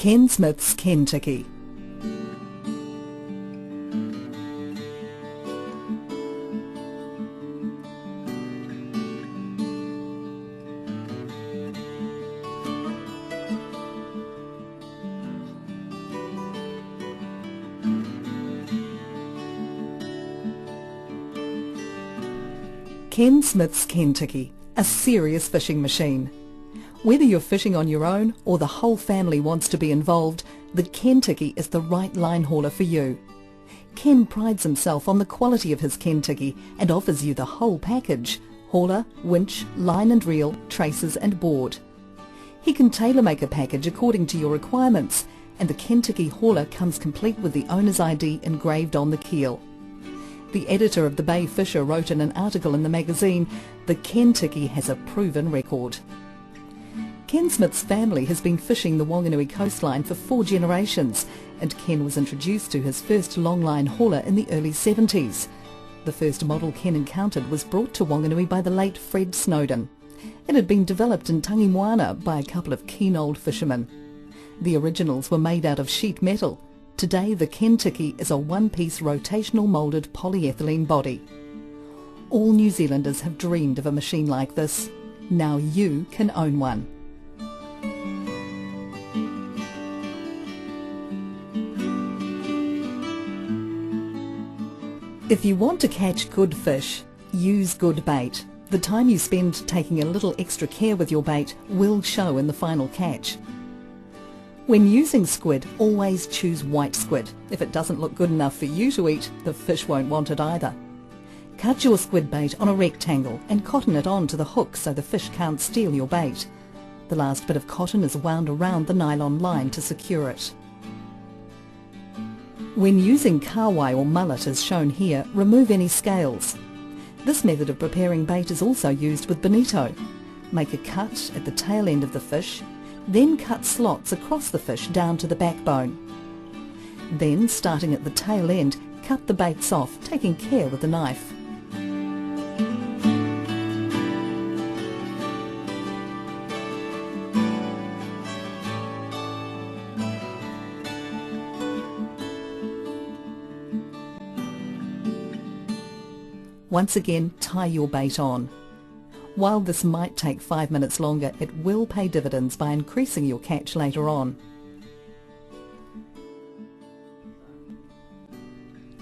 Ken Smith's Kentiki. Ken Smith's Kentiki, a serious fishing machine. Whether you're fishing on your own or the whole family wants to be involved, the Kentiki is the right line hauler for you. Ken prides himself on the quality of his Kentiki and offers you the whole package: hauler, winch, line and reel, traces and board. He can tailor-make a package according to your requirements, and the Kentiki hauler comes complete with the owner's ID engraved on the keel. The editor of the Bay Fisher wrote in an article in the magazine, "The Kentiki has a proven record." Ken Smith's family has been fishing the Wanganui coastline for 4 generations, and Ken was introduced to his first longline hauler in the early 70s. The first model Ken encountered was brought to Wanganui by the late Fred Snowden. It had been developed in Tangi Moana by a couple of keen old fishermen. The originals were made out of sheet metal. Today the Kentiki is a one-piece rotational moulded polyethylene body. All New Zealanders have dreamed of a machine like this. Now you can own one. If you want to catch good fish, use good bait. The time you spend taking a little extra care with your bait will show in the final catch. When using squid, always choose white squid. If it doesn't look good enough for you to eat, the fish won't want it either. Cut your squid bait on a rectangle and cotton it on to the hook so the fish can't steal your bait. The last bit of cotton is wound around the nylon line to secure it. When using kawai or mullet as shown here, remove any scales. This method of preparing bait is also used with bonito. Make a cut at the tail end of the fish, then cut slots across the fish down to the backbone. Then, starting at the tail end, cut the baits off, taking care with the knife. Once again, tie your bait on. While this might take 5 minutes longer, it will pay dividends by increasing your catch later on.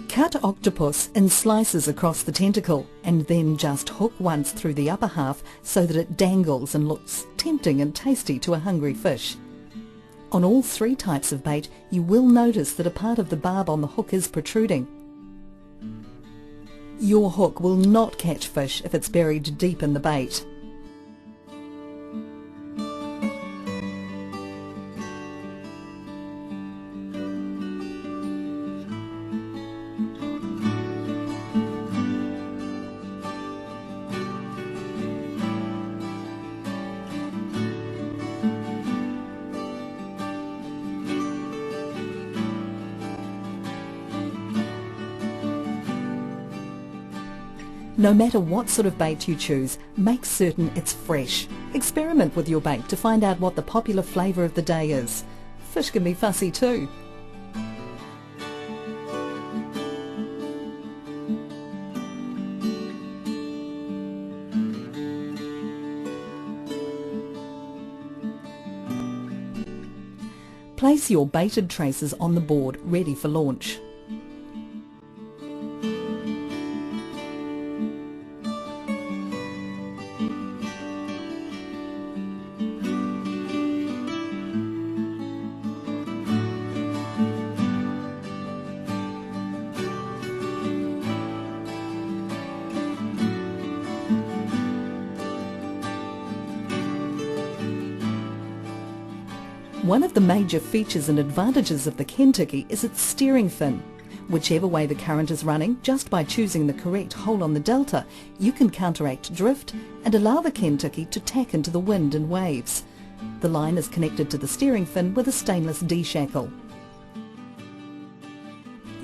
Cut octopus in slices across the tentacle and then just hook once through the upper half so that it dangles and looks tempting and tasty to a hungry fish. On all 3 types of bait, you will notice that a part of the barb on the hook is protruding. Your hook will not catch fish if it's buried deep in the bait. No matter what sort of bait you choose, make certain it's fresh. Experiment with your bait to find out what the popular flavour of the day is. Fish can be fussy too. Place your baited traces on the board, ready for launch. One of the major features and advantages of the Kentiki is its steering fin. Whichever way the current is running, just by choosing the correct hole on the delta, you can counteract drift and allow the Kentiki to tack into the wind and waves. The line is connected to the steering fin with a stainless D-shackle.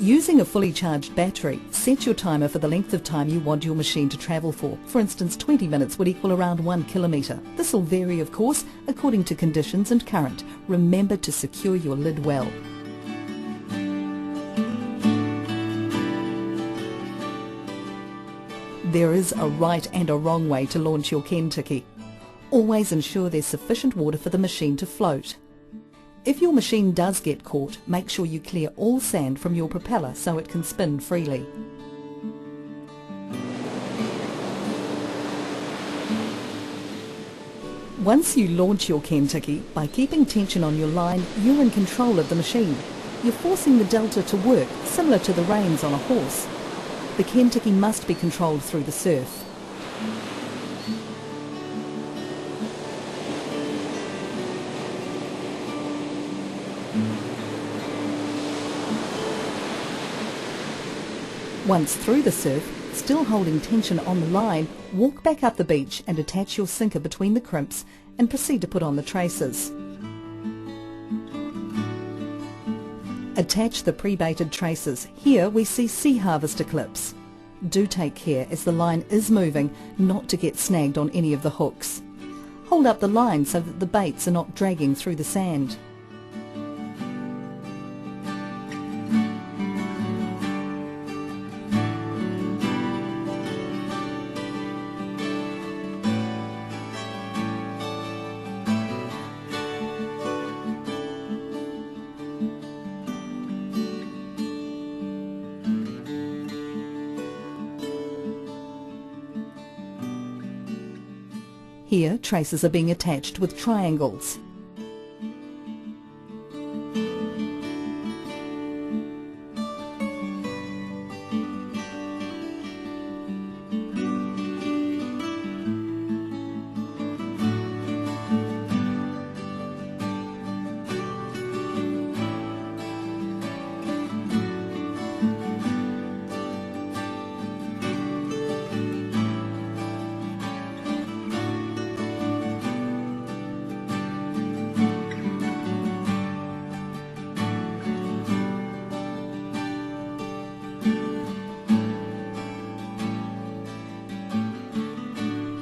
Using a fully charged battery, set your timer for the length of time you want your machine to travel for. For instance, 20 minutes would equal around 1 kilometre. This will vary, of course, according to conditions and current. Remember to secure your lid well. There is a right and a wrong way to launch your Kentiki. Always ensure there's sufficient water for the machine to float. If your machine does get caught, make sure you clear all sand from your propeller so it can spin freely. Once you launch your Kentiki, by keeping tension on your line, you're in control of the machine. You're forcing the delta to work, similar to the reins on a horse. The Kentiki must be controlled through the surf. Once through the surf, still holding tension on the line, walk back up the beach and attach your sinker between the crimps and proceed to put on the traces. Attach the pre-baited traces. Here we see sea harvester clips. Do take care, as the line is moving, not to get snagged on any of the hooks. Hold up the line so that the baits are not dragging through the sand. Here, traces are being attached with triangles.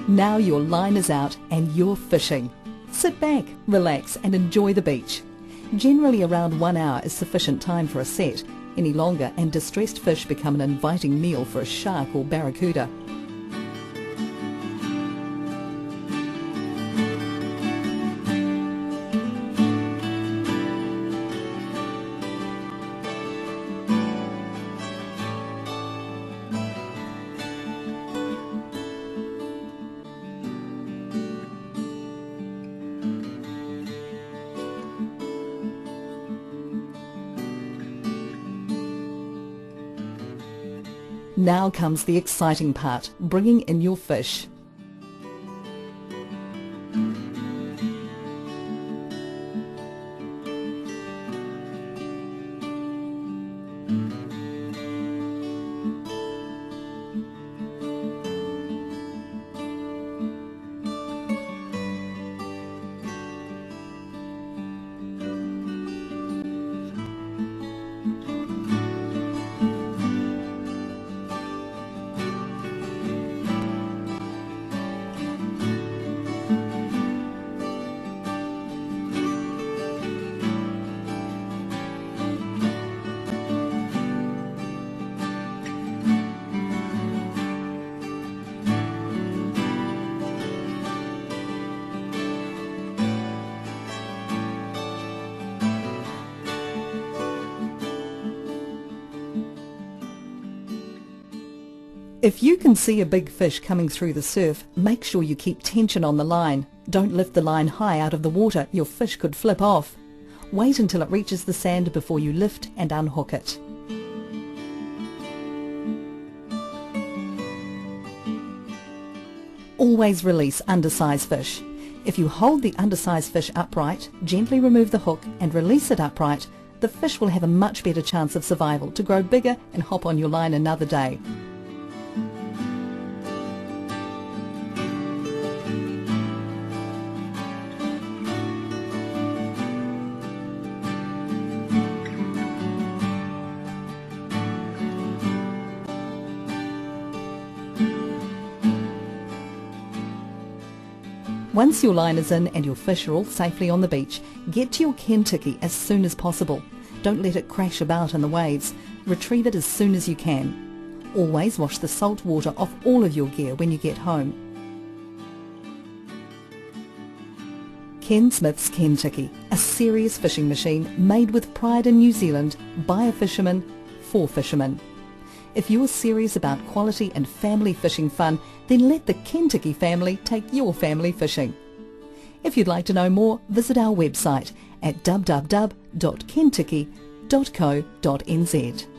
Now your line is out and you're fishing. Sit back, relax and enjoy the beach. Generally around 1 hour is sufficient time for a set. Any longer and distressed fish become an inviting meal for a shark or barracuda. Now comes the exciting part, bringing in your fish. If you can see a big fish coming through the surf, make sure you keep tension on the line. Don't lift the line high out of the water, your fish could flip off. Wait until it reaches the sand before you lift and unhook it. Always release undersized fish. If you hold the undersized fish upright, gently remove the hook and release it upright, the fish will have a much better chance of survival to grow bigger and hop on your line another day. Once your line is in and your fish are all safely on the beach, get to your Kentiki as soon as possible. Don't let it crash about in the waves. Retrieve it as soon as you can. Always wash the salt water off all of your gear when you get home. Ken Smith's Kentiki, a serious fishing machine made with pride in New Zealand by a fisherman for fishermen. If you're serious about quality and family fishing fun, then let the Kentiki family take your family fishing. If you'd like to know more, visit our website at www.kentiki.co.nz.